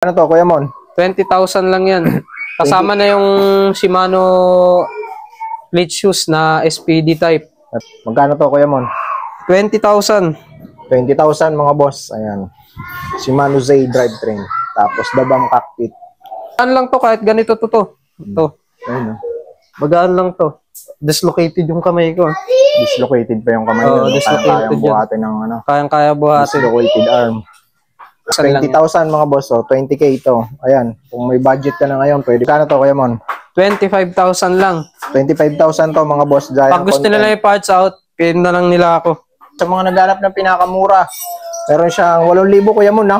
Ano to, Kuya Mon? 20,000 lang yan. Kasama na yung Shimano fleet shoes na SPD type. At magkano to, Kuya Mon? 20,000. 20,000 mga boss. Ayan. Shimano Z drivetrain. Tapos Dabam cockpit. Magaan lang to kahit ganito to. Ito. Ayun. Magaan lang to. Dislocated yung kamay ko. Dislocated pa yung kamay Oo, nun. dislocated Kayang buhatin ng ano. Kayang-kaya buhatin. Dislocated arm. 20,000 mga boss. So 20k ito. Ayan. Kung may budget ka na ngayon, pwede. Kano to, Kuya Mon? 25,000 lang. 25,000 to mga boss. Giant Pag gusto nila yung parts out, pin na lang nila ako. Sa mga naghanap ng pinakamura, meron siyang 8,000, Kuya Mon, no?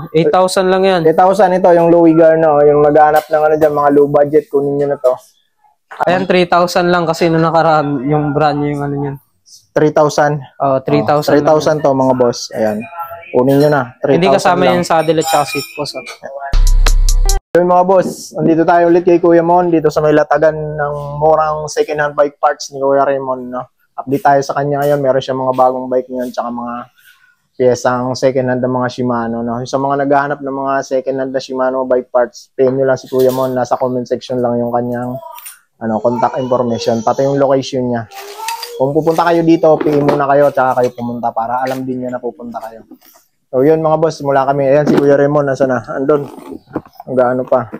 8,000 lang yan. 8,000 ito, yung Louis Garno. Yung naghanap ng ano dyan, mga low budget, kunin nyo na to. Ayan, 3,000 lang kasi nung nakaraan, yung brand nyo yung ano yan. 3,000. 3,000 3,000 to mga boss. Ayan. Kunin nyo na. 3,000 Hindi kasama lang. yung saddle at chassis po. So mga boss, andito tayo ulit kay Kuya Mon dito sa may latagan ng murang second hand bike parts ni Kuya Raymond, no? Update tayo sa kanya ngayon. Meron siya mga bagong bike ngayon tsaka mga piyesang second hand ng mga Shimano, no? Sa mga naghahanap ng mga second hand na Shimano bike parts, PM nyo lang si Kuya Mon. Nasa comment section lang yung kanyang contact information, pati yung location niya. Kung pupunta kayo dito, PM muna kayo tsaka kayo pumunta para alam din niya na pupunta kayo. So yun mga boss, mula kami. Ayan si Kuya Raymond, nasa na? Andun. Hanggang ano pa.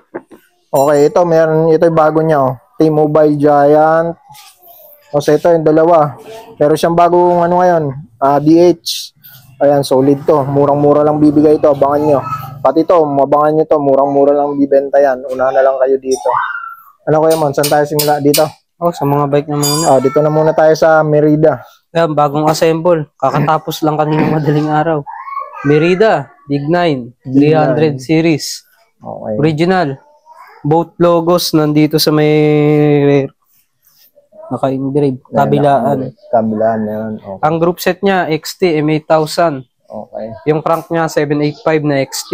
Okay, ito meron, ito yung bago niya, oh. T-Mobile Giant. O so ito yung dalawa. Meron siyang bagong ano ngayon, DH. Ayan, solid to. Murang-mura lang bibigay ito, abangan nyo. Pati ito, mabangan nyo to, murang-mura lang bibenta yan. Una na lang kayo dito. Ano Kuya Mon, saan tayo simula? Dito? Sa mga bike na muna. Dito na muna tayo sa Merida. Ayan, bagong assemble. Kakatapos lang kanina madaling araw. Merida, Big 9, 300 series. Okay. Original. Both logos nandito sa may naka-engrave. Kabilaan. Kabilaan yan. Okay. Ang group set niya, XT, M8000. Okay. Yung crank niya, 785 na XT.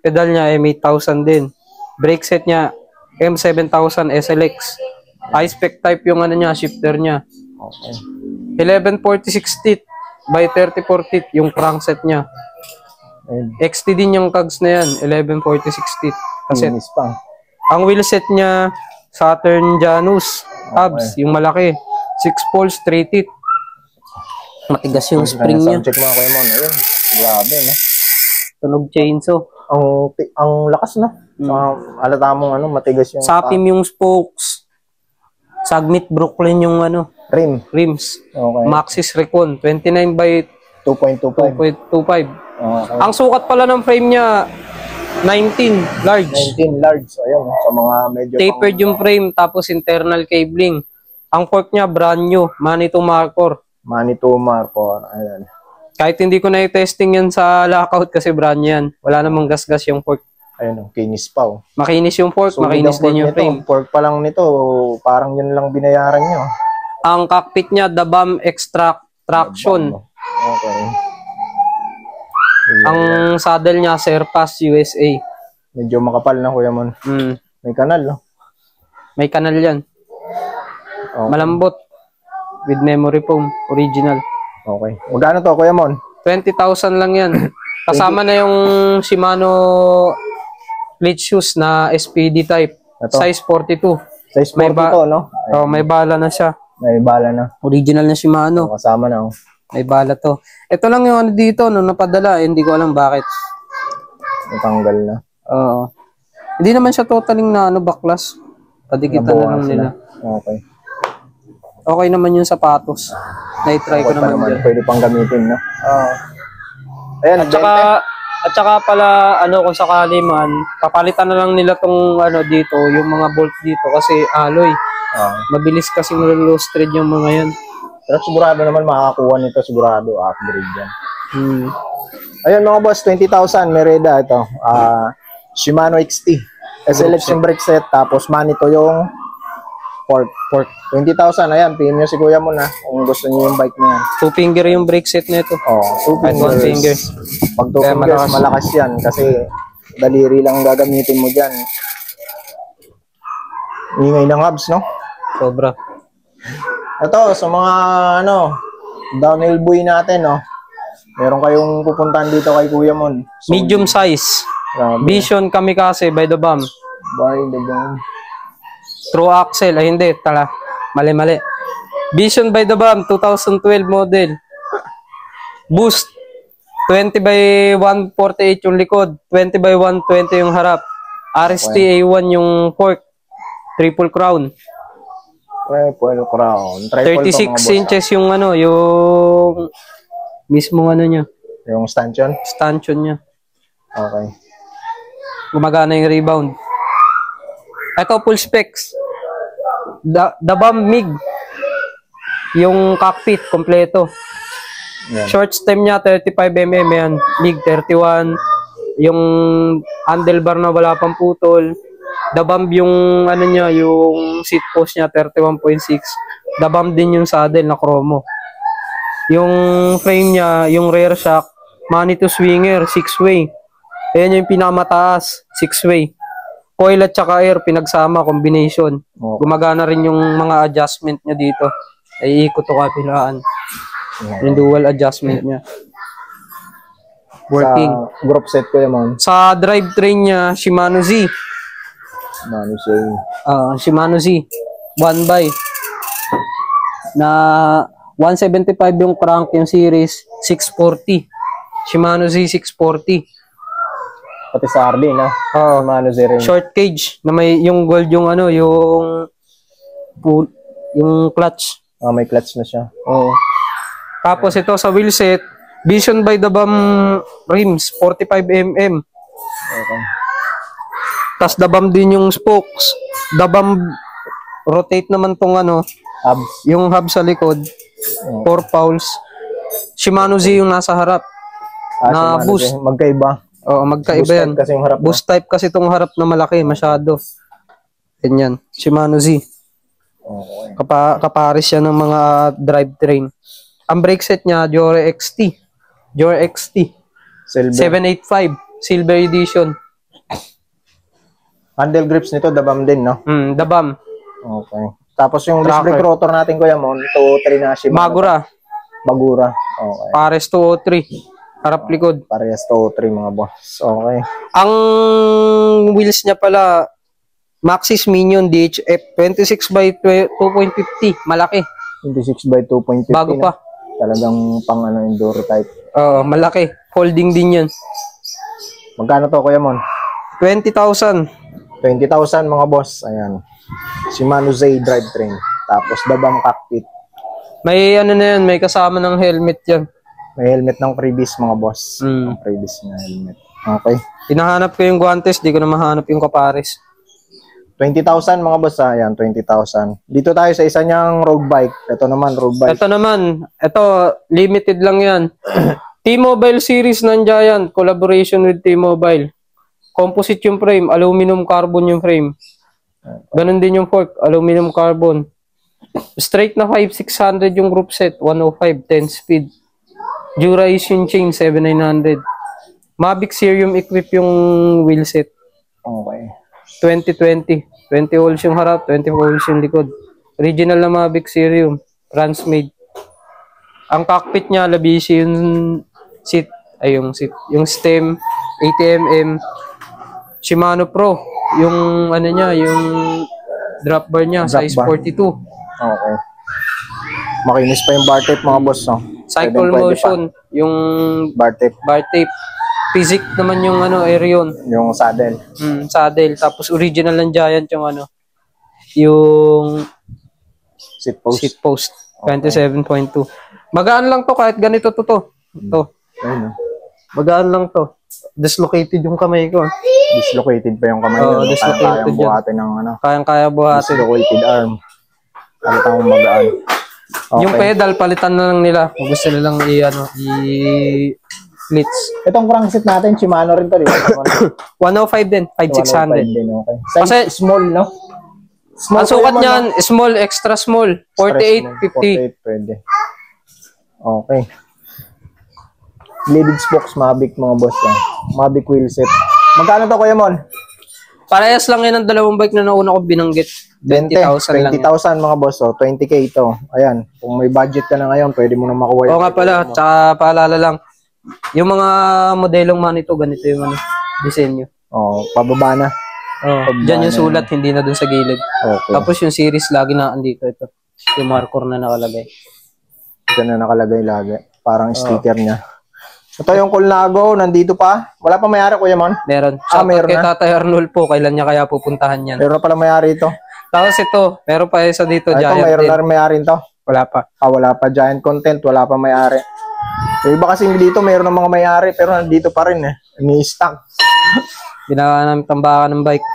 Pedal niya, M8000 din. Brake set niya, M7000 SLX. High-spec type yung ano niya, shifter niya. Okay. 1146 teeth by 34 teeth yung crankset niya. XT din yung cogs na yan, 1146 teeth. Kasi ang wheel set niya, Saturn Janus hubs, yung malaki. 6 poles, 3 teeth. Matigas yung spring niya. Check mga Kuya Mon. Ayun. Grabe, no? Tunog chainsaw. Ang lakas, no? Alata mong matigas yung Sapim yung spokes. Sagmit Brooklyn yung rims. Okay. Maxxis Recon 29 by 2.25. 2.25. Okay. Ang sukat pala ng frame niya 19 large. 19 large. Ayun, sa mga medyo Tapered yung frame tapos internal cabling. Ang fork niya brand new, Manitou Markor. Manitou Markor. Ayan. Kahit hindi ko na i-testing yan sa lockout kasi brand yan. Wala namang gas-gas yung fork. Ayun, kinis pa, oh. Makinis yung fork, So, makinis din yung frame. Fork pa lang nito, parang yun lang binayaran nyo. Ang cockpit niya, Dabam Extract Traction. Okay. Ang saddle niya, Surpass USA. Medyo makapal na, Kuya Mon. May kanal, no? May kanal yan. Okay. Malambot. With memory foam. Original. Okay. Magkano to, Kuya Mon? 20,000 lang yan. Kasama na yung Shimano fleet shoes na SPD type. Ito. Size 42. Size 42, no? May bala na siya. May bala na. Original na Shimano. Kasama na, oh. May bala to. Ito lang yung dito, nung napadala, hindi ko alam bakit. Natanggal na. Oo. Hindi naman siya totaling na baklas. Padikitan na lang nila. Okay. Okay naman yung sapatos. Na-try ko naman dyan. Pwede pang gamitin, no? Ayan, At saka pala, kung sakali man, papalitan na lang nila tong dito, yung mga bolt dito kasi alloy. Mabilis kasi nilulose thread yung mga yan. Pero sigurado naman makakakuha nito, sigurado upgrade yan. Ayun mga boss, 20,000 Merida ito. Shimano XT. SLX yung brake set, tapos Manitou yung fork. 20,000, ayan, PM nyo si Kuya Mon kung gusto niyo yung bike niya. 2 finger yung brake set nito. 2 1 finger. Pag 2 fingers, malakas yan kasi daliri lang gagamitin mo dyan. Ingay ng hubs, no? Sobra. Ito, sa mga downhill buoy natin, no? Meron kayong pupuntahan dito kay Kuya Mon. Medium size. Grabe. Vision Kamikaze by the Bomb. By the Bomb. True axle. Ay, hindi. Tala. Mali. Vision by the Bomb. 2012 model. Boost. 20 by 148 yung likod. 20 by 120 yung harap. RST A1 yung fork. Triple crown. Triple crown. 36 inches yung ano, yung mismong ano niya. Yung stanchion? Stanchion niya. Okay. Gumagana yung rebound. Ito, full specs. The Bomb MIG. Yung cockpit, kompleto. Yan. Short stem niya, 35mm yan. MIG, 31. Yung handlebar na wala pang putol. The Bomb yung ano niya, yung seat post niya, 31.6. The Bomb din yung saddle na chromo. Yung frame niya, yung rear shock, Manito Swinger, 6-way. Ayan yung pinakamataas, 6-way. Coil at saka air, pinagsama, combination. Okay. Gumagana rin yung mga adjustment niya dito. Ay ikot o kapilaan. Yung dual adjustment niya. Working. Sa group set ko naman. Sa drivetrain niya, Shimano Z. Shimano Z. 1 by. Na 175 yung crank, yung series, 640. Shimano Z 640. Pati sa RD, no? Shimano Z rin. Short cage na may yung gold yung ano, yung clutch. May clutch na siya. Oo. Tapos ito sa wheelset, Vision by the Bomb rims, 45mm. Okay. Tapos the Bomb din yung spokes. The Bomb rotate naman tong ano, Hubs. yung hub sa likod, 4 poles. Shimano Z yung nasa harap. Na Shimano boost. Z. Magkaiba. Oo, magkaiba yan. Boost type kasi yung harap. Boost type kasi itong harap na malaki, masyado. Ganyan. Shimano Z. Okay. Kapares siya ng mga drivetrain. Ang brake set niya, Jore XT. Jore XT. Silver. 785. Silver edition. Handle grips nito, The Bomb din, no? The Bomb. Okay. Tapos yung disc brake Tracker. rotor natin, Kuya Mon, 203 na Shimano. Bagura. Okay. Pares 203. Harap likod. Parehas 203 mga boss. Okay. Ang wheels niya pala, Maxxis Minion DHF 26 by 2.50. Malaki. 26 by 2.50. Bago pa. Talagang pang enduro type. Malaki. Folding din yan. Magkano to, Kuya Mon? 20,000. 20,000 mga boss. Ayan. Shimano Z drivetrain. Tapos The Bomb cockpit. May ano na yan, may kasama ng helmet yan. May helmet ng previous mga boss. Ang previous na helmet. Okay. Hinahanap ko yung guantes, di ko na mahanap yung kapares. 20,000 mga boss. Ayan, 20,000. Dito tayo sa isa niyang road bike. Ito naman, road bike. Ito limited lang yan. T-Mobile series ng Giant, collaboration with T-Mobile. Composite yung frame, aluminum carbon yung frame. Ganun din yung fork, aluminum carbon. Straight na 5,600 yung group set, 105, 10 speed. Duration chain, 7,900. Mavic Serium equip yung wheel set. Okay. 2020. 20 holes yung harap, 20 holes yung likod. Original na Mavic Serium, France-made. Ang cockpit niya, labisi yung seat, yung stem, 80mm. Shimano Pro, yung ano niya, yung drop bar niya, size 42. Okay. Makinis pa yung bar tape mga boss, no? Cycle motion, yung bar tape. Physic naman yung ano, Aerion. Yung saddle. Saddle. Tapos original ng Giant yung ano, yung seat post. Seat post. 27.2. Magaan lang to kahit ganito to. Ito. Ayun, no? Magaan lang to. Dislocated yung kamay ko. Dislocated pa yung kamay. Dislocated kayang buhatin ng ano. Kayang-kaya buhatin. Dislocated arm. Palitan mo magaan. Okay. Yung pedal, palitan na lang nila. Kung gusto nilang i-splits. Itong crankset natin, Shimano rin to, di ba? 105 din, 5,600. 105 din, okay. Size Kasi, small, no? Small ang sukat niyan, small, extra small. 48, 50. 48, pwede. Okay. Bladed spokes, Mavic mga boss. Mavic wheelset. Magkano to, Kuya Mon? Parehas lang yan ang dalawang bike na nauna ko binanggit. 20,000 lang. 20,000 mga boss. 20K ito. Ayan. Kung may budget ka na ngayon, pwede mo na makuha. Oo nga pala. Tsaka paalala lang. Yung mga modelong Manito, ganito yung ano. disenyo. Oh, pababa na. Oh, diyan yung sulat, hindi na dun sa gilid. Okay. Tapos yung series lagi na andito ito. Yung marker na nakalagay. Diyan na nakalagay lagi. Parang sticker niya. Ito yung Colnago, nandito pa. Wala pa may-ari, Kuya Mon? Meron. Meron Kay na. Tatay Arnold po, kailan niya kaya pupuntahan yan. Meron na pala may-ari ito. Tapos ito, meron pa isa dito, Ito, Giant mayroon din. na rin may-ari ito. Wala pa. Wala pa. Giant Content, wala pa may-ari. Yung iba kasi dito, mayroon ng mga may-ari, pero nandito pa rin eh. Ini-stock. Ginawa namin tambakan ng bike.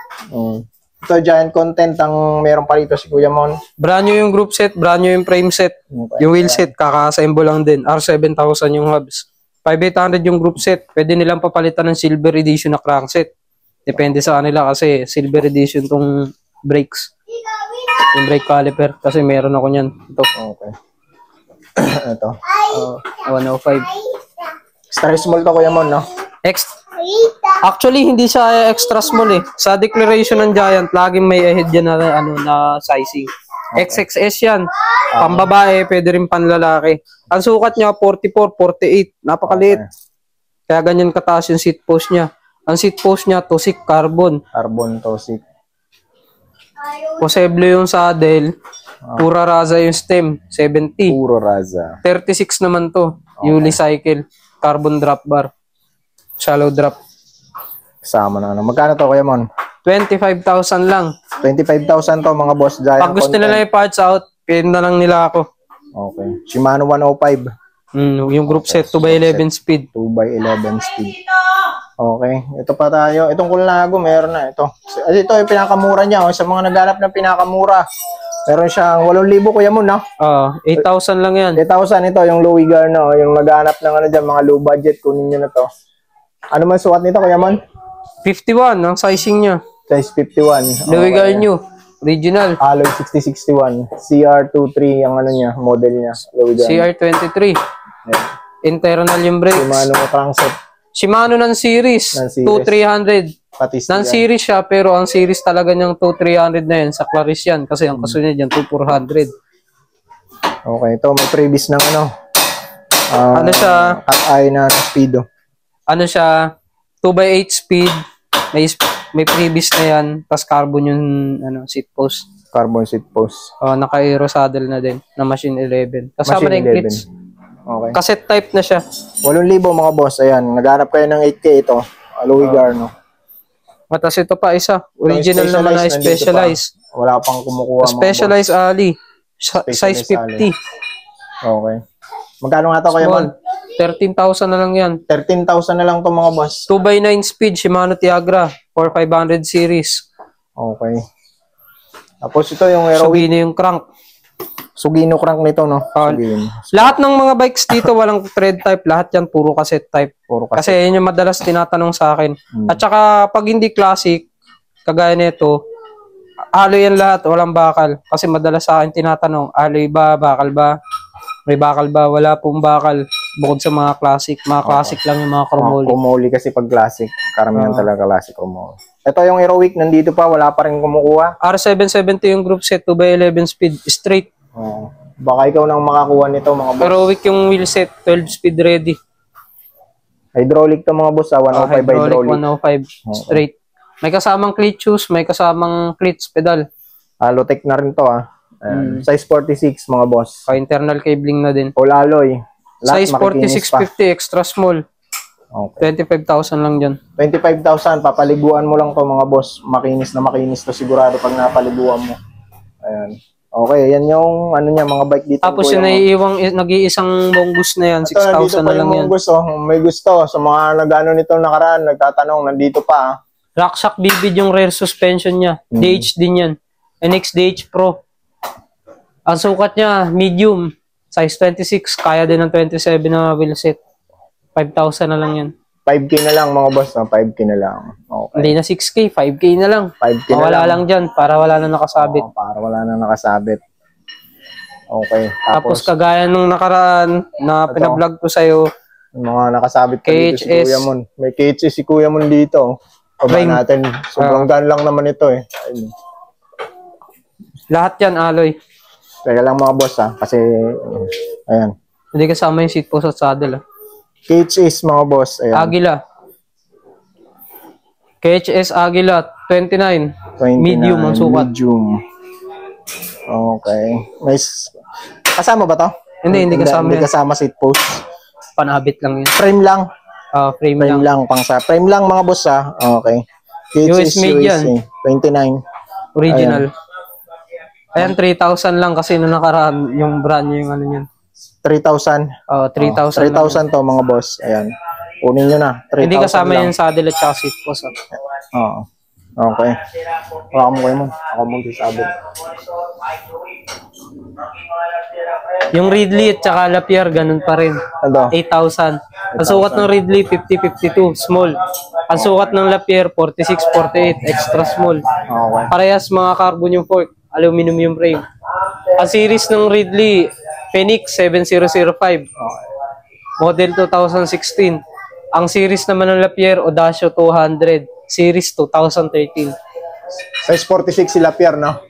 Ito, Giant Content, ang meron pa rito si Kuya Mon. Brand new yung group set, brand new yung frame set. Okay. Yung wheel set, kaka-assemble lang din. R7000 yung hubs. 5,800 yung group set. Pwede nilang papalitan ng silver edition na crankset. Depende sa kanila kasi silver edition tong brakes. Yung brake caliper. Kasi meron ako niyan. Ito. Okay. Ito. 105. Extra small to, Kuya Mon, no? Actually, hindi siya extra small eh. Sa declaration ng Giant, laging may ahead yan na, na sizing. XXS yan. Pambabae, pwede rin panlalaki. Ang sukat niya, 44, 48. Napakaliit. Kaya ganyan kataas yung seat post niya. Ang seat post niya, Tosik Carbon. Carbon Tosik. Posible yung saddle. Pura Raza yung stem, 70. Puro Raza. 36 naman to. Uli cycle. Carbon drop bar. Shallow drop. Kasama na. Magkano to, Kuya Mon? 25,000 lang. 25,000 to, mga boss. Giant Pag gusto nila yung parts out, pin na lang nila ako. Okay. Shimano 105. Yung group set, 2x11 speed. 2x11 speed. Okay. Ito pa tayo. Itong Colnago, meron na. Ito yung pinakamura niya. Sa mga naghanap ng pinakamura. Meron siyang 8,000, Kuya Mon, no? 8,000 lang yan. 8,000 ito, yung Louis Garno. Yung naghanap ng ano dyan, mga low budget, kunin nyo na to. Ano man sukat nito, Kuya Mon? 51 ang sizing niya. Size 51. Louis Garno, original. Alloy 6061. CR23 ang ano niya, model niya. Louis Garno. CR23. Yeah. Internal yung brakes. Shimano crankset. Shimano ng series. 2300. Pati Non-series siya, pero ang series talaga niyang 2300 na yan. Sa Claris yan. Kasi ang kasunod yan, 2400. Okay, ito may previous ng ano. Ano siya? Cat eye na speedo. Ano siya? 2x8 speed. May previous na yan. Tapos carbon yung seat post. Carbon seat post. Naka-aero saddle na din. Na machine 11. Kasama na yung clips. Okay. Cassette type na siya. 8,000 mga boss. Ayan. Naghanap kayo ng 8K ito. Louis Garno. Matas ito pa isa. Original naman na specialized. Wala pang kumukuha. Specialized Ali. Size 50. Okay. Magkano nga ito, Kuya Mon? 13,000 na lang yan. 13,000 na lang to mga boss. 2x9 speed, Shimano Tiagra. 4500 series. Okay. Tapos ito yung Aerowick. Sugino yung crank. Sugino crank nito, no? Sugino. Lahat ng mga bikes dito walang thread type. Lahat yan puro cassette type. Puro cassette. Kasi yun yung madalas tinatanong sa akin. At saka pag hindi classic, kagaya nito, alloy yan lahat, walang bakal. Kasi madalas sa akin tinatanong, alloy ba, bakal ba? May bakal ba? Wala pong bakal. Bukod sa mga classic. Mga classic lang yung mga chromoly. Chromoly kasi pag classic. Karamihan talaga classic chromoly. Ito yung Aerowick, nandito pa. Wala pa rin kumukuha. R770 yung group set, 2x11 speed. Straight. Baka ikaw nang makakuha nito, mga boss. Aerowick yung wheel set, 12 speed ready. Hydraulic to mga boss, 105 hydraulic. 105. Straight. May kasamang cleat shoes, may kasamang cleats pedal. Alotech na rin to, Size 46, mga boss. Internal cabling na din. All alloy. Size 4650, extra small. Okay. 25,000 lang dyan. 25,000, papaliguan mo lang to, mga boss. Makinis na makinis to sigurado pag napaliguan mo. Ayan. Okay, yan yung ano niya, mga bike dito. Tapos yung nag-iisang mongoose na yan, 6,000 na lang yan. May gusto. Sa mga nag-ano nito nakaraan, nagtatanong, nandito pa. Rockshock Vivid yung rear suspension niya. DH din yan. NX DH Pro. Ang sukat niya, medium. Size 26. Kaya din ng 27 na wheel set. 5,000 na lang yan. 5K na lang mga boss. 5K na lang. Okay. Hindi na 6K. 5K na lang. 5K na wala lang dyan. Para wala na nakasabit. Para wala na nakasabit. Okay. Tapos kagaya nung nakaraan na pinablog ko sa'yo. Mga nakasabit ka dito si KHS. Kuya Mon. May KHS si Kuya Mon dito. Paba natin. Sobrang gaan lang naman ito eh. Ayun. Lahat yan alloy. Teka lang mga boss kasi ayan. Hindi kasama yung seat post at saddle. KHS mga boss. Ayan. Agila. KHS Aguila, 29. 29. Medium ang sukat. Medium. Okay. Kasama ba to? Hindi kasama Hindi yan. kasama seat post. Panabit lang yun. Frame lang. Frame Frame lang. lang. Frame lang mga boss ha. Okay. US made yan. 29. Original. Ayan, 3,000 lang kasi nung nakaraan yung brand niya yung ano niyan. 3,000. 3,000 3,000 to mga boss. Ayan. Kunin nyo na. 3,000 Hindi kasama lang. yung saddle at saka seat post. Oo. Okay. Wala mo kayo mo. Ako mo sabi. Yung Ridley at saka Lapierre, ganun pa rin. Ano? 8,000. Ang sukat ng Ridley, 50-52, small. Ang sukat ng Lapierre, 46-48, extra small. Okay. Parehas mga carbon yung fork, aluminum yung frame. Ang series ng Ridley, Phoenix 7005. Model 2016. Ang series naman ng Lapierre, Audacio 200. Series 2013. Size 46 si Lapierre, no?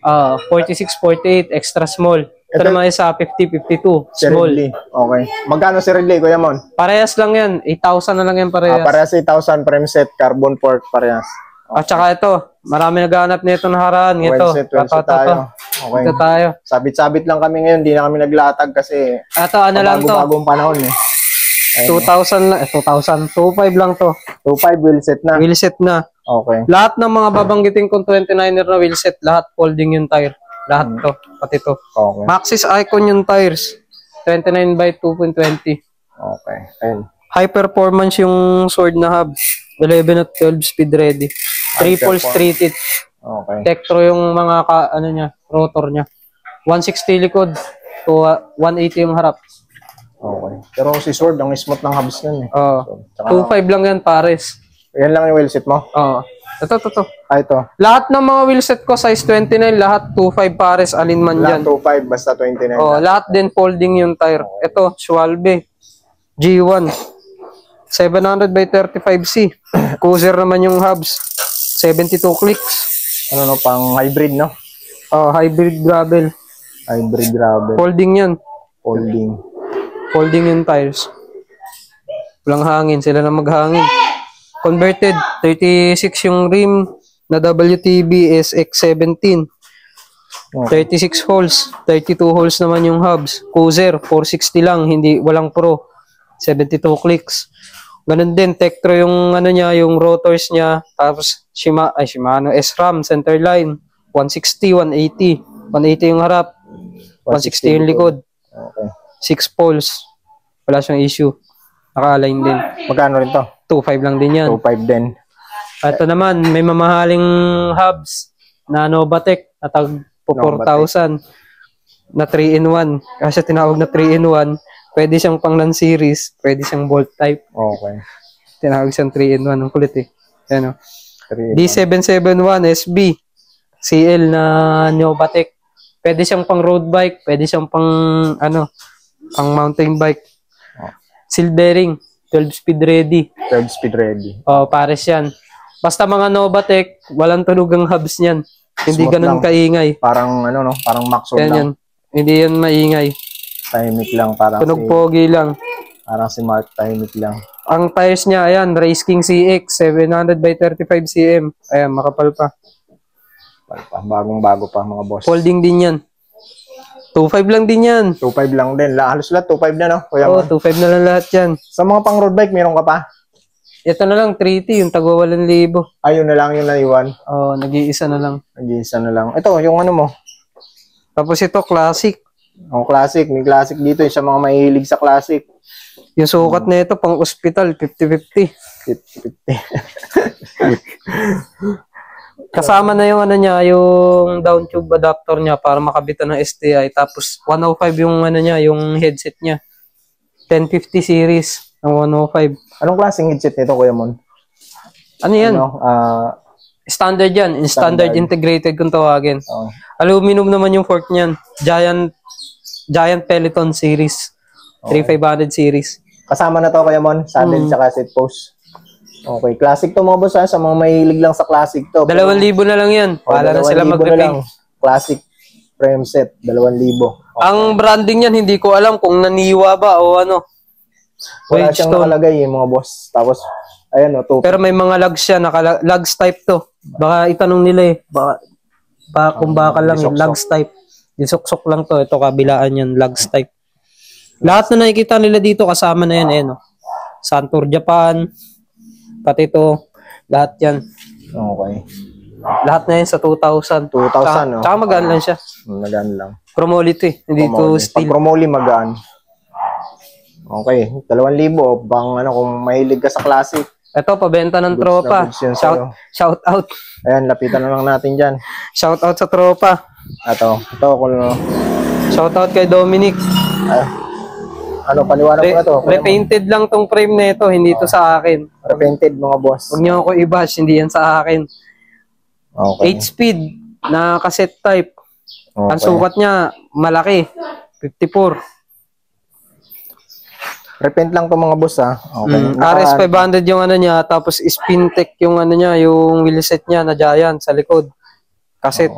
46-48, extra small. Ito Ito- naman sa 50-52, Si small. Ridley. Okay. Magkano si Ridley, Kuya Mon? Parehas lang yan. 8,000 na lang yan parehas. Parehas 8,000 frame set, carbon fork, parehas. At saka ito, marami naghahanap nito nakaraan. Ito, Well set tayo. Okay. Ito tayo. Sabit-sabit lang kami ngayon, hindi na kami naglatag kasi Ito, ano lang to? bagong panahon eh. 2,000 lang. 2,000. 2,500 lang to. 2.5 wheel set na. Wheel set na. Okay. Lahat ng mga babanggitin kong 29er na wheel set, lahat folding yung tire. Lahat to. Pati to. Okay. Maxxis Icon yung tires. 29 by 2.20. Okay. Ayun. High performance yung sword na hub. 11 at 12 speed ready. Triple streeted. Okay. Tektro yung mga ano niya, rotor niya. 160 likod to 180 yung harap. Okay. Pero si Sword, ang smooth ng hubs nun eh. Tsaka- 2.5 lang yan pares. Yan lang yung wheel set mo? Ito. Ito. Lahat ng mga wheelset ko size 29, lahat 2.5 pares alin man Lahat yan. 2.5, basta 29. Lahat din folding yung tire. Ito, Schwalbe. G1. 700 by 35C. Cruiser naman yung hubs. 72 clicks. Ano no, pang hybrid no? Hybrid gravel. Hybrid gravel. Folding yan. Folding. Folding yung tires. Walang hangin. Sila na maghangin. Converted. 36 yung rim na WTB SX17. 36 holes. 32 holes naman yung hubs. Cruiser. 460 lang. Walang pro. 72 clicks. Ganun din. Tektro yung ano niya, yung rotors niya. Tapos Shimano SRAM centerline. 160, 180. 180 yung harap. 160 yung likod. Okay. 6 poles. Wala siyang issue. Naka-align din. Magkano rin to? 2.5 lang din yan. 2.5 din. Ito naman, may mamahaling hubs na Novatec na tag 4,000 na 3-in-1. Kasi tinawag na 3-in-1, pwede siyang pang non-series, pwede siyang bolt type. Okay. Tinawag siyang 3-in-1. Ang kulit eh. Ano? 3. D771 SB CL na Novatec. Pwede siyang pang road bike, pwede siyang pang pang mountain bike. Seal bearing, 12 speed ready. 12 speed ready. Pares yan. Basta mga Novatec, walang tunog ang hubs niyan. Hindi Smooth ganun lang. kaingay. Parang ano no, parang Maxon Yan lang. yan. Hindi yan maingay. Tahimik lang parang Tunog si pogi lang. parang si Mark, tahimik lang. Ang tires niya, ayan, Race King CX, 700 by 35 cm. Ayan, makapal pa. Bagong-bago pa mga boss. Folding din yan. 2.5 lang din yan. 2.5 lang din. Halos lahat 2.5 na no, Kuya Oo, Mon. 2.5 na lang lahat yan. Sa mga pang road bike, meron ka pa? Ito na lang, 3T, yung tagwa 8,000. Ayun na lang yung naiwan. Nag-iisa na lang. Nag-iisa na lang. Ito, yung ano mo. Tapos ito, classic. Ang classic. May classic dito. Yung sa mga mahilig sa classic. Yung sukat na ito, pang ospital, 50-50. 50. Kasama na yung ano niya, yung down tube adapter niya para makabitan ng STI. Tapos 105 yung ano niya, yung headset niya. 1050 series ng 105. Anong klaseng headset nito, Kuya Mon? Ano yan? Ano? Standard yan. Standard integrated kung tawagin. Oh. Aluminum naman yung fork niyan. Giant Peloton series. 3500 series. Kasama na to, Kuya Mon? Saddle tsaka seat post. Okay. Classic to mga boss ha. Sa mga mahilig lang sa classic to. 2,000 na lang yan. Wala na sila 2,000 na lang. mag-repaint. Classic frame set. 2,000. Okay. Ang branding yan, hindi ko alam kung naniwa ba o ano. Wala siyang Bridgestone. nakalagay mga boss. Tapos Ayan o, 250. Pero may mga lugs siya, lugs type to. Baka itanong nila eh. Baka kung baka lang yung lugs type. Disuksok lang to. Ito kabilaan yan, lugs type. Lahat na nakikita nila dito kasama na yan. Ayan o. Santur Japan. Pati to. Lahat yan. Okay. Lahat na yan sa 2,000. 2,000 no? Tsaka magaan lang siya. Magaan lang. Chromoly to eh. Hindi to Pag steel. Chromoly magaan. Okay. 2,000. Bang ano, kung mahilig ka sa classic. Ito, pabenta ng Goods tropa. na goods yan sa'yo. Shout out. Ayan, lapitan na lang natin dyan. Shout out sa tropa. Ito kung Shout out kay Dominic. ano, paliwanag ko na to. Repainted lang tong frame nito, hindi to sa akin. Repainted mga boss. Huwag niyo ako i-bash, hindi yan sa akin. Okay. 8 speed na cassette type. Okay. Ang sukat niya, malaki. 54. Repaint lang to mga boss ha. Okay. RS500 yung ano niya, tapos Spintech yung ano niya, yung wheelset niya na Giant sa likod. Cassette.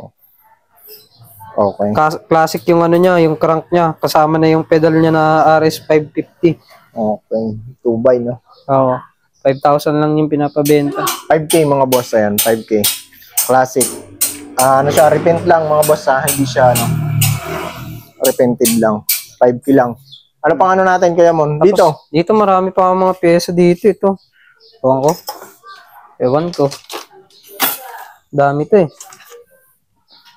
Okay. Classic yung ano niya, yung crank niya. Kasama na yung pedal niya na RS550. Okay. 2x no? Oo. 5,000 lang yung pinapabenta. 5K mga boss. Ayan, 5K. Classic. Ano siya, repaint lang mga boss ha. Hindi siya ano. Repainted lang. 5K lang. Ano pang ano natin kaya Mon? Dito. Dito marami pa mga pyesa dito. Ito. Ewan ko. Dami to eh.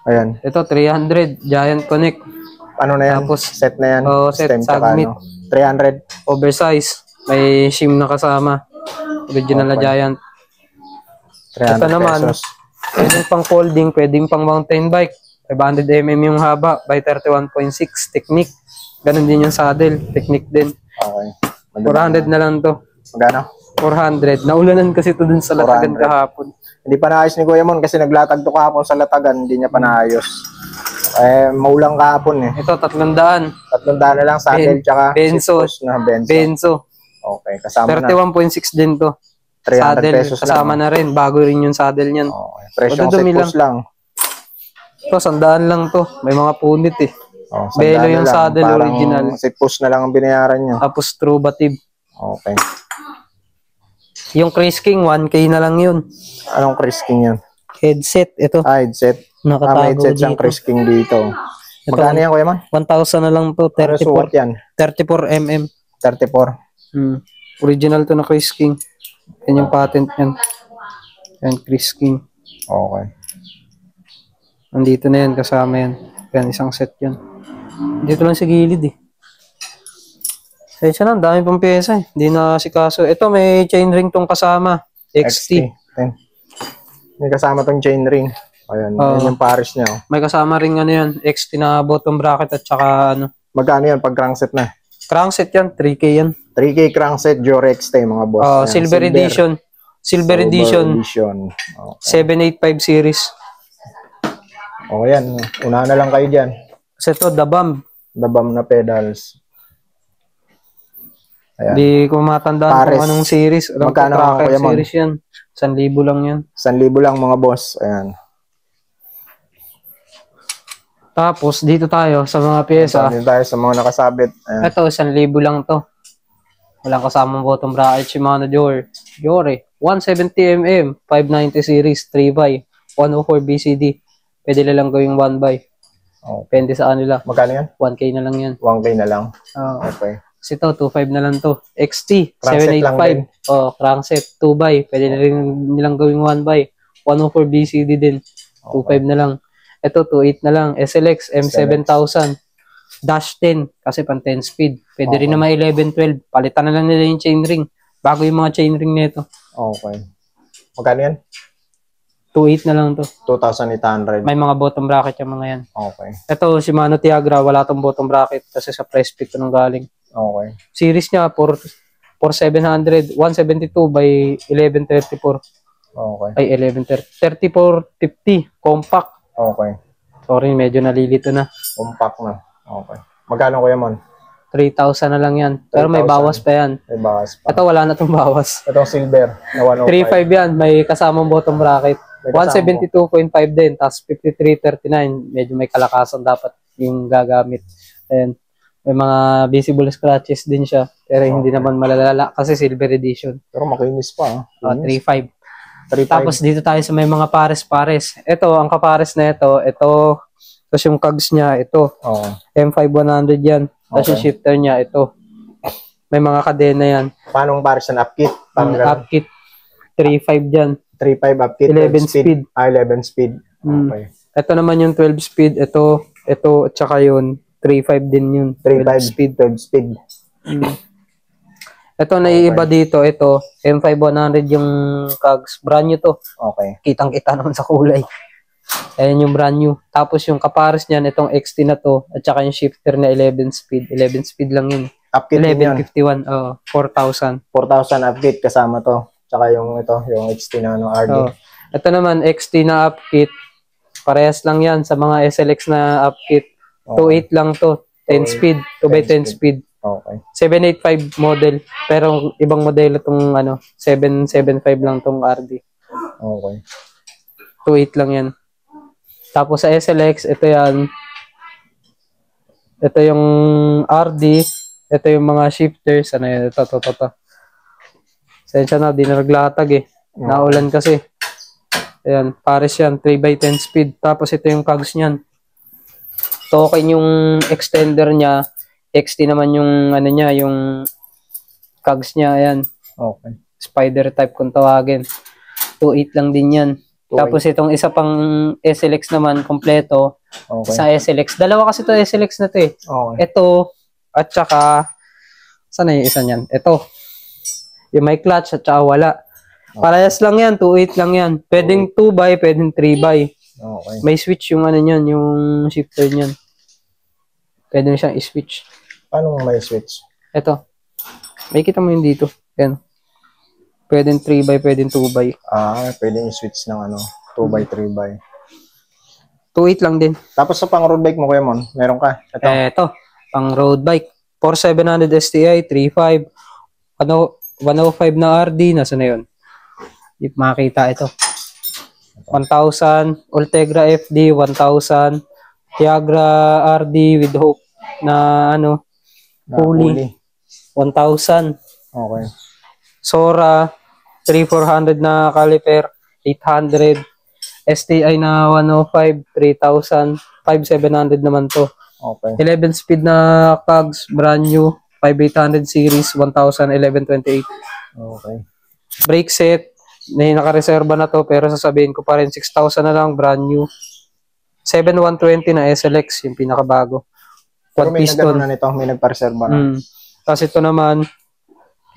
Ayan. Ito 300. Giant Connect. Ano na yan? Tapos, set na yan? set, Stem tsaka submit. ano? 300. Oversize. May shim na kasama. Original na Giant. 300 Ito naman. pesos. Pwedeng pang folding. Pwedeng pang mountain bike. 500mm yung haba. By 31.6. Technique. Ganon din yung saddle. Technique din. Okay. 400 na lang to. Magkano? 400. Naulanan kasi to dun sa Latagan 400. kahapon. Hindi pa naayos ni Kuya Mon kasi naglatag to kahapon sa Latagan. Hindi niya pa naayos. Maulang kahapon eh. Ito, 300. 300 na lang saddle tsaka Benzo. seatpost na Benzo. Benzo. Okay. Kasama na. 31.6 din to. 300 Saddle. pesos Kasama lang. na rin. Bago rin yung saddle niyan. Okay. Presyong Madudumi seatpost lang. Ito, 100 lang to. May mga punit eh. Oh, Belo yung lang. saddle Parang original. seatpost na lang ang binayaran niya. Tapos trubative. Okay. Yung Chris King, 1K na lang yun. Anong Chris King yan? Headset. Ito. Headset. May Nakatago headset siyang dito. Chris King dito. Ito, Magkano yan Kuya Man? 1,000 na lang to. Ano suot 34. yan? 34mm. 34. Original to na Chris King. Yan yung patent yan. Yan, Chris King. Okay. Nandito na yan, kasama yan. Yan, isang set yan. Dito lang sa gilid eh. Kaya lang, dami pang pyesa eh. Hindi na si kaso. Ito, may chainring tong kasama. XT. May kasama tong chainring. Ayan, yan yung Paris niya. Oh. May kasama ring ano yan, XT na bottom bracket at saka ano. Magkano yan pag crankset na? Crankset yan, 3K yan. 3K crankset, Jore XT mga boss. Ayan, Silver edition. Silver edition. Okay. 785 series. O yan, una na lang kayo dyan. Kasi ito, The Bomb. The Bomb na pedals. Ayan. Hindi ko matandaan Pares. kung anong series. Alam ko, Magkano tracker Kuya Mon? series yan. 1,000 lang yan. 1,000 lang mga boss. Ayan. Tapos, dito tayo sa mga pyesa. Dito tayo sa mga nakasabit. Ayan. Ito, 1,000 lang to. Walang kasamang bottom bracket. Shimano Jore. 170mm, 590 series, 3x, 104 BCD. Pwede lang gawing 1x. Oh. Depende sa kanila. Magkano yan? 1K na lang yan. 1K na lang. Oo. Okay. Kasi ito, 2.5 na lang to. XT, Crankset lang din. 785. Crankset, 2x. Pwede na rin nilang gawing 1x. 104 BCD din. 2.5 na lang. Ito, 2.8 na lang. SLX, M7000. Dash 10, kasi pang 10 speed. Pwede rin naman 11-12. Palitan na lang nila yung chainring. Bago yung mga chainring nito. Okay. Magkano yan? 2.8 na lang to. 2,800. May mga bottom bracket yung mga yan. Okay. Ito, Shimano Tiagra, wala tong bottom bracket kasi sa press fit to nang galing. Okay. Series niya, 4700, 172 by 1134. Okay. Ay, 1130. 3450, compact. Okay. Sorry, medyo nalilito na. Compact na. Okay. Magkano Kuya Mon? 3,000 na lang yan. Pero may 3,000. bawas pa yan. May bawas pa. Ito, wala na tong bawas. Itong silver na 105. 3.5 yan, may kasamang bottom bracket. May kasama 172.5 din, tapos 53.39. Medyo may kalakasan dapat yung gagamit. Ayan. May mga visible scratches din siya. Pero hindi naman malalala kasi silver edition. Pero makinis pa. 3.5. 3.5. Tapos dito tayo sa may mga pares-pares. Ito, ang kapares na ito. Tapos yung cogs niya, ito. M5100 yan. Tapos yung shifter niya, ito. May mga kadena yan. Paano pares na upkit? Upkit, 3.5 dyan. 3.5 upkit. 11 speed. 11 speed. Okay. Ito naman yung 12 speed. Ito, at saka yun. 3.5 din yun. 3.5 speed. 12 speed. Ito, naiiba dito. Ito, M5100 yung cogs. Brand new to. Okay. Kitang-kita naman sa kulay. Ayan yung brand new. Tapos yung kapares niyan, itong XT na to. At saka yung shifter na 11 speed. 11 speed lang yun. Upkit 1151. 4,000. 4,000 upkit kasama to. Tsaka yung yung XT na RD. Ito naman, XT na upkit. Parehas lang yan sa mga SLX na upkit. 2.8 lang to. 10 speed. 2x10 speed. Okay. 785 model. Pero ibang modelo tong 775 lang tong RD. Okay. 2.8 lang yan. Tapos sa SLX, ito yan. Ito yung RD. Ito yung mga shifters. Ano yan? Ito. Sensya na, di na naglatag eh. Naulan kasi. Ayan, pares yan. 3x10 speed. Tapos ito yung cogs niyan. Token yung extender niya. XT naman yung niya, yung cogs niya. Ayan. Okay. Spider type kung tawagin. 2.8 lang din yan. Tapos itong isa pang SLX naman, kompleto. Okay. Sa SLX. Dalawa kasi ito SLX na to eh. Okay. Ito, at saka, saan na yung isa niyan? Ito. Yung may clutch at saka wala. Parehas lang yan, 2.8 lang yan. Pwedeng 2x, pwedeng 3x. Okay. May switch yung niyan, yung shifter niyan. Pwede na siyang i-switch. Paano may switch? Ito. May kita mo yun dito. Yan. Pwedeng 3x, pwedeng 2x. Pwedeng i-switch ng 2x, 3x. 2.8 lang din. Tapos sa pang road bike mo, Kuya Mon, meron ka? Ito. Pang road bike. 4700 STI, 3.5. 105 na RD. Nasa na yun? Hindi makakita ito. 1,000. Ultegra FD, 1,000. Tiagra RD with Hope na pulley. 1,000. Okay. Sora, 3,400 na caliper, 800. STI na 105, 3,000. 5,700 naman to. Okay. 11 speed na cogs, brand new. 5,800 series, 1,000, 1128. Okay. Brake set, nakareserba na to pero sasabihin ko pa rin 6,000 na lang, brand new. 7,120 na SLX, yung pinakabago. Pero may piston na nito, may nagpa-reserva na. Tapos ito naman,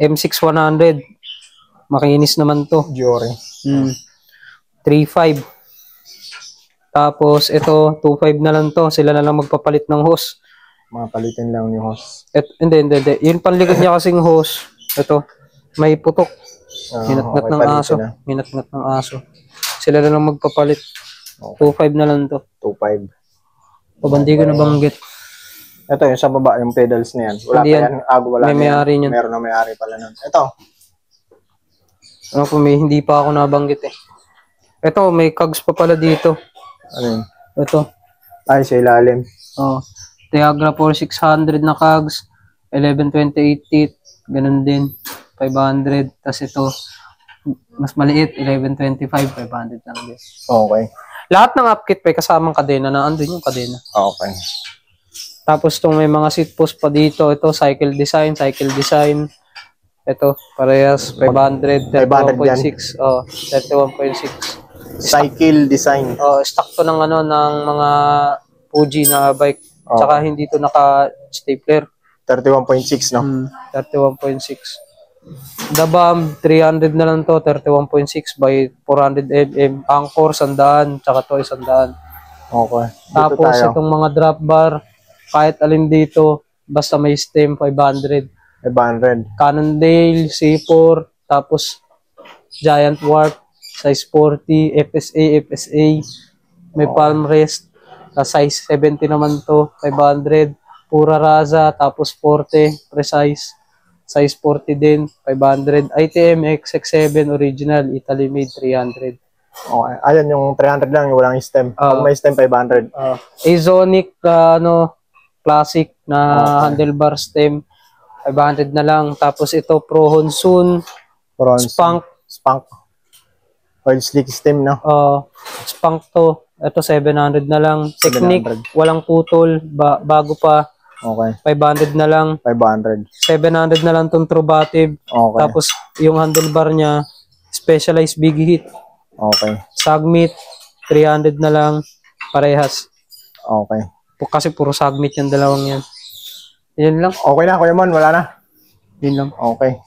M6100. Makinis naman to. Giore. 3.5. Tapos ito, 2.5 na lang to. Sila na lang magpapalit ng hose. Mga palitin lang yung hose. Hindi. Yung panlikod niya kasing hose, ito, may putok. Minatngat ng aso. Minatngat ng aso. Sila na lang magpapalit. 2.5 na lang to. 2.5. Pabandi ko na banggit. Ito yung sa baba, yung pedals na yan. Wala Hindi pa yan. Wala may may-ari niyan. Meron na may-ari pala nun. Ito. Hindi pa ako nabanggit eh. Ito, may cogs pa pala dito. Ano yun? Ito. Ay, sa ilalim. Tiagra 4600 na cogs. 1128 teeth. Ganun din. 500. Tapos ito, mas maliit. 1125. 500 lang din. Okay. Lahat ng upkit pa kasamang kadena na andun yung kadena. Okay. Tapos itong may mga seat post pa dito. Ito, cycle design. Ito, parehas. 500. 31.6. 31.6. Cycle design. Stock to ng ng mga Fuji na bike. Tsaka hindi to naka-stapler. 31.6, no? 31.6. The BAM, 300 na lang to. 31.6 by 400 mm. Anchor, 100. Tsaka to, 100. Okay. Tapos itong mga drop bar, kahit alin dito, basta may stem, 500. 500. Cannondale, C4, tapos Giant Warp, size 40, FSA, may palm rest, size 70 naman to, 500, Pura Raza, tapos 40, precise, size 40 din, 500, ITM XX7 original, Italy made, 300. Okay. Ayan yung 300 lang, yung walang stem. Pag may stem, 500. Azonic, classic na handlebar stem. 500 na lang. Tapos ito, Pro Honsun. Spunk. Oil slick stem, no? Spunk to. Ito, 700 na lang. Technique, 700. walang putol. Bago pa. Okay. 500 na lang. 500. 700 na lang tong Trubative. Okay. Tapos, yung handlebar niya, Specialized Big Hit. Okay. Sagmit, 300 na lang. Parehas. Okay. Kasi puro sagmit yung dalawang yan. Yan lang. Okay na, Kuya Mon. Wala na. Yun lang. Okay.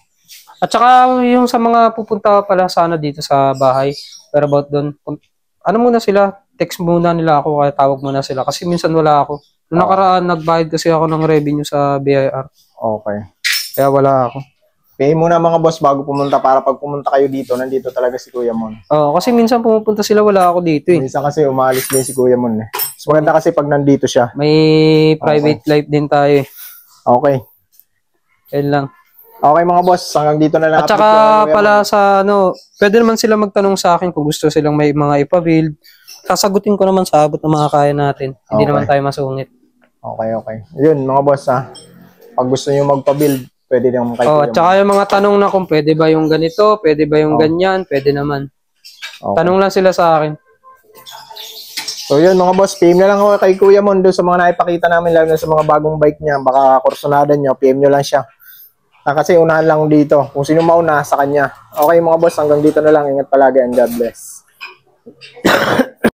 At saka yung sa mga pupunta pala sana dito sa bahay, pero about doon, ano muna sila, text muna nila ako, kaya tawag muna sila. Kasi minsan wala ako. Noong nakaraan, nagbayad kasi ako ng revenue sa BIR. Okay. Kaya wala ako. Pay muna mga boss bago pumunta para pag pumunta kayo dito, nandito talaga si Kuya Mon. Kasi minsan pumupunta sila, wala ako dito eh. Minsan kasi umalis din si Kuya Mon eh. So, maganda kasi pag nandito siya. May private life din tayo eh. Okay. Yan lang. Okay mga boss, hanggang dito na lang. At saka pala sa pwede naman sila magtanong sa akin kung gusto silang may mga ipa-build. Sasagutin ko naman sa abot ng mga kaya natin. Hindi naman tayo masungit. Okay. Yun mga boss ha. Pag gusto nyo magpa-build, pwede naman kayo. At saka yung mga tanong na kung pwede ba yung ganito, pwede ba yung ganyan, pwede naman. Tanong lang sila sa akin. So yun mga boss, PM nyo lang ako kay Kuya Mon doon sa mga naipakita namin, lalo na sa mga bagong bike niya. Baka kursunada nyo, PM nyo lang siya. Kasi unahan lang dito. Kung sino mauna, sa kanya. Okay mga boss, hanggang dito na lang. Ingat palagi and God bless.